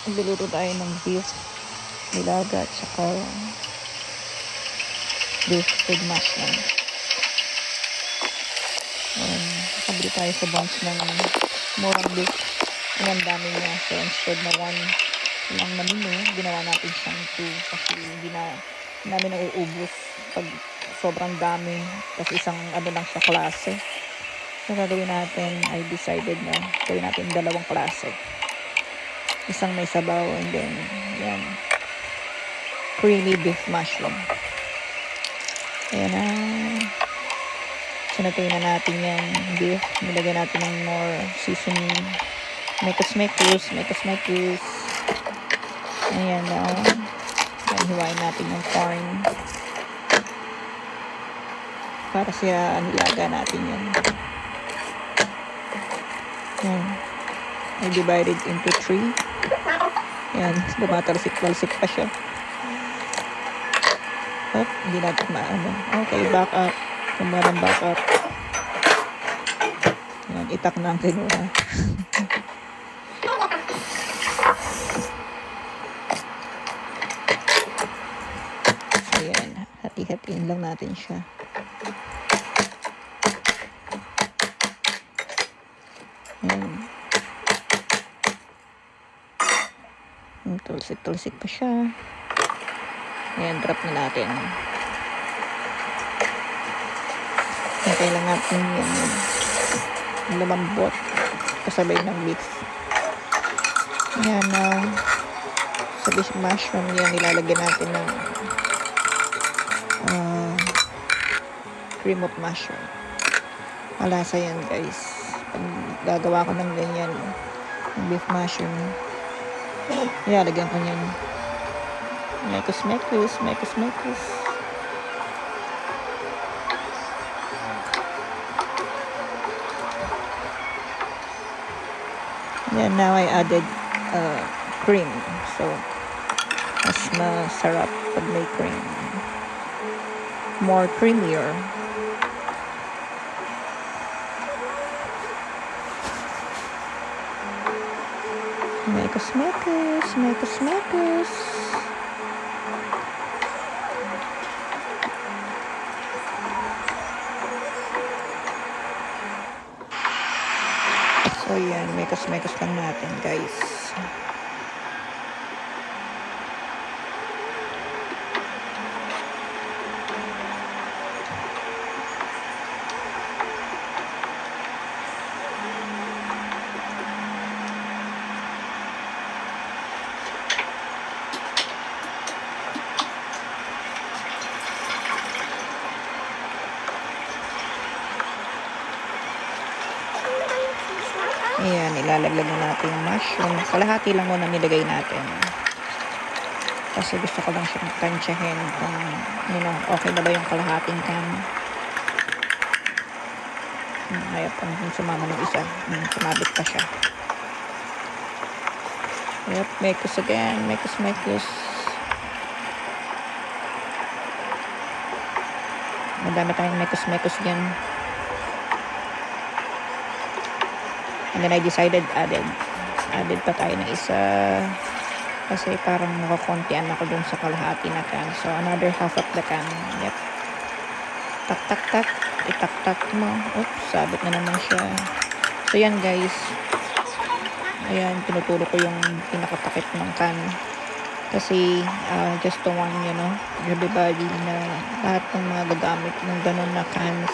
Nagluluto tayo ng beef nilaga at saka beef with mushroom. Nakabili tayo sa bunch ng murang beef. Ang dami niya. So instead na one lang na menu, ginawa natin siyang 2 kasi hindi namin nauubos pag sobrang dami. Kasi isang lang siya klase. So gagawin natin, I decided na gawin natin 2 klase. Isang may sabaw and then yan, creamy beef mushroom. Ayan na. Sinatay na natin yung beef. Nilagyan natin ng more seasoning. Mekos. Ayan na. Ayan, hiwain natin yung corn. Para siya nilaga natin yan. Ayan. I divided into 3. Ayan, lumatalsik-talsik pa siya. Hindi natin maano. Okay, back up. Kumarang back up. Ayan, itak na ang kinuha. Ayan, hati-hatiin lang natin siya. Ayan. Tulsik-tulsik pa siya. Ayan, drop na natin. Hintay lang natin yung lumambot kasabay ng beef. Ayan, sa beef mushroom yan, nilalagyan natin ng cream of mushroom. Malasa yan, guys. Pag gagawa ko ng ganyan, ng beef mushroom, nilalagyan ko yan. Mekos. Then now I added cream. So, mas masarap pag may cream. More creamier. Mekos. So yan, mekos lang natin, guys. Ayan, ilalaglag na natin yung mushroom. Kalahati lang muna nilagay natin. Kasi gusto ko lang siyang tansyahin kung okay na ba yung kalahating can. Ayaw pang sumama ng isa. Sumabit pa siya. Yep, mekos again. Mekos. Madami tayong mekos dyan. And then I decided added pa tayo ng isa kasi parang nakakontian ako dun sa kalahati na can. So another half of the can. Yep. Tak. Itak mo. Oops, sabit na naman siya. So yan, guys. Ayan, tinuturo ko yung pinakatakip ng can. Kasi just to warn everybody na lahat ng mga gagamit ng ganun na cans,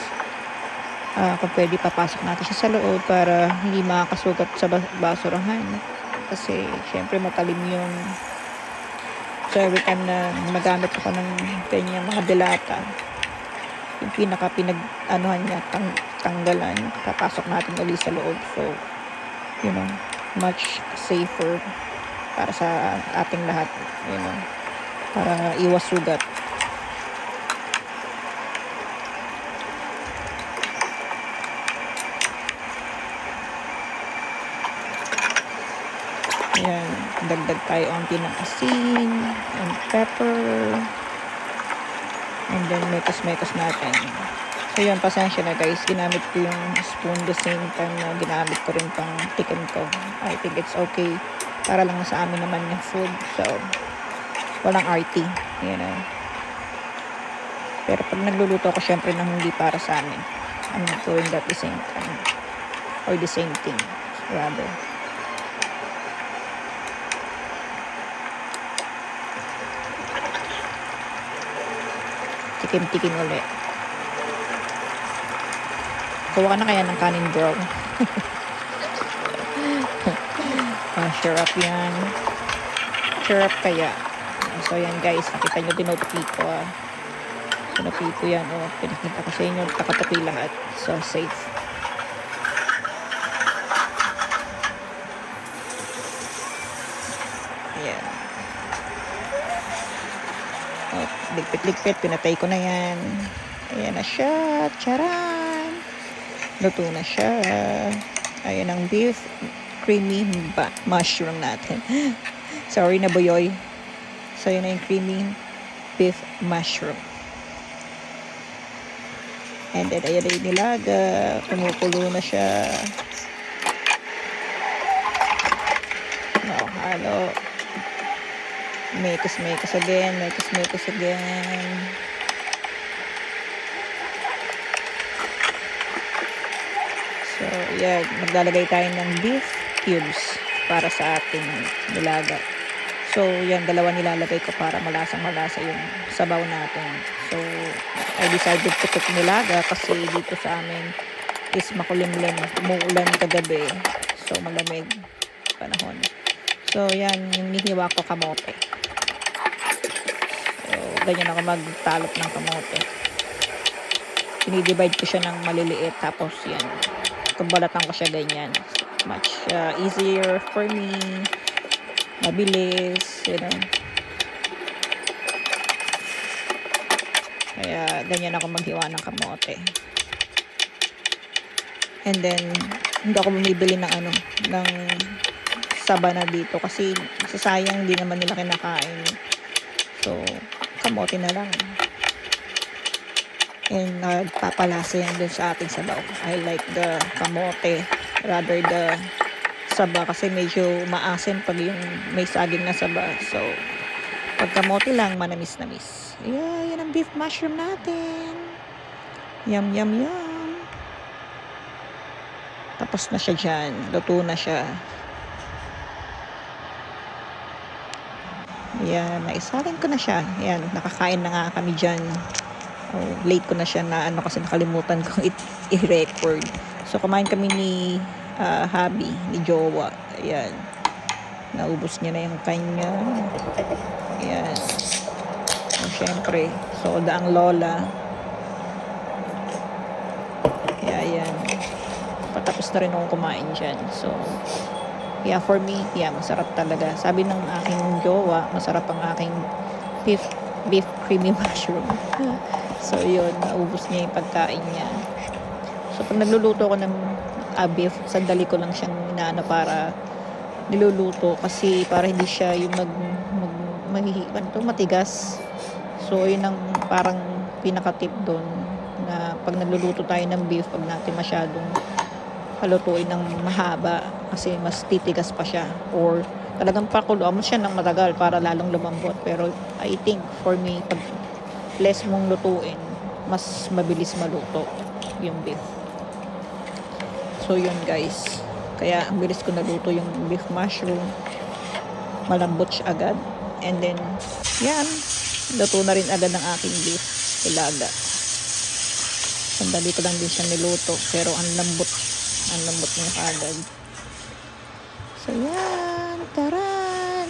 kung pwede papasok natin siya sa loob para hindi makakasugat sa basurahan. Kasi syempre matalim yung, so every time na magamit ako ng kanyang mga delata, yung pinag-anuhan niya, tanggalan, papasok natin ulit sa loob. So much safer para sa ating lahat, para iwas sugat. Ayan, dagdag tayo onti ng asin and pepper. And then mekos natin. So yun, pasensya na guys, ginamit ko yung spoon the same time na ginamit ko rin pang tikim ko. I think it's okay Para lang sa amin naman yung food. So, walang RT. You know. Pero pag nagluluto ako, syempre nang hindi para sa amin. I'm not doing that the same time. Or the same thing, rather. Tikim-tikim ulit. Kuha ka na kaya ng kanin, bro. Syrup yan. Syrup kaya. So, yan guys. Nakita nyo, tinutupi ko. Tinutupi ko yan. Pinakita ko sa inyo. Takatupi lahat. So, safe. Yan. Ligpit-ligpit. Pinatay ko na yan. Ayan na siya. Charan! Luto na siya. Ayan ang beef creamy mushroom natin. Sorry na buyoy. So, yun na yung creamy beef mushroom. And then, ayan na yung nilaga. Kumukulo na siya. Halo. Make us again. Make us again. So, yan. Maglalagay tayo ng beef cubes para sa ating nilaga. So, yan, dalawa nilalagay ko para malasa yung sabaw natin. So, I decided to cook nilaga kasi dito sa amin is makulimlim. Umuulan kagabi. So, malamig panahon. So, yan, yung nihiwa ko kamote. So, ganyan ako magtalop ng kamote. Dinidivide ko siya ng maliliit. Tapos, yan, kumbalatan ko siya ganyan. Much easier for me. Mabilis, you know. Kaya ganyan ako maghiwa ng kamote. And then hindi ako bumibili ng ng saba na dito kasi sayang, hindi naman nila kinakain. So kamote na lang. And nagpapalasa yan dun sa ating sabaw. I like the kamote rather the saba kasi medyo maasim pag yung may saging na saba. So, pag kamote lang, manamis-namis. Yeah, yan ang beef mushroom natin. Yum, yum, yum. Tapos na siya dyan. Luto na siya. Yan, naisalin ko na siya. Yan, nakakain na nga kami dyan. Oh, late ko na siya na kasi nakalimutan kong i-record. So, kumain kami ni hubby, ni Jowa. Ayan. Naubos niya na yung kanya. Ayan. So, syempre, soda ang lola. Ayan. Patapos na rin akong kumain dyan. So, yeah, for me, yeah, masarap talaga. Sabi ng aking Jowa, masarap ang aking beef creamy mushroom. So, yun. Naubos niya yung pagkain niya. So, pag nagluluto ko ng beef, sandali ko lang siyang para niluluto kasi para hindi siya yung matigas. So, yun ang parang pinaka-tip doon na pag nagluluto tayo ng beef, pag natin masyadong halutuin ng mahaba kasi mas titigas pa siya or talagang pakuluan mo siya ng matagal para lalong lumambot. Pero I think for me, pag less mong lutuin, mas mabilis maluto yung beef. So, yun guys. Kaya, ang bilis ko naluto yung beef mushroom. Malambot siya agad. And then, yan. Luto na rin agad ng aking beef ilaga. Sandali ko lang din siya niluto. Pero, ang lambot. Ang lambot niya agad. So, yan. Taran!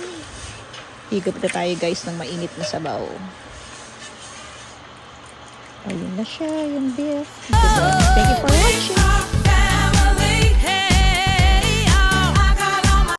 Higop na tayo guys ng mainit na sabaw. Ayun na siya, yung beef. Thank you for watching.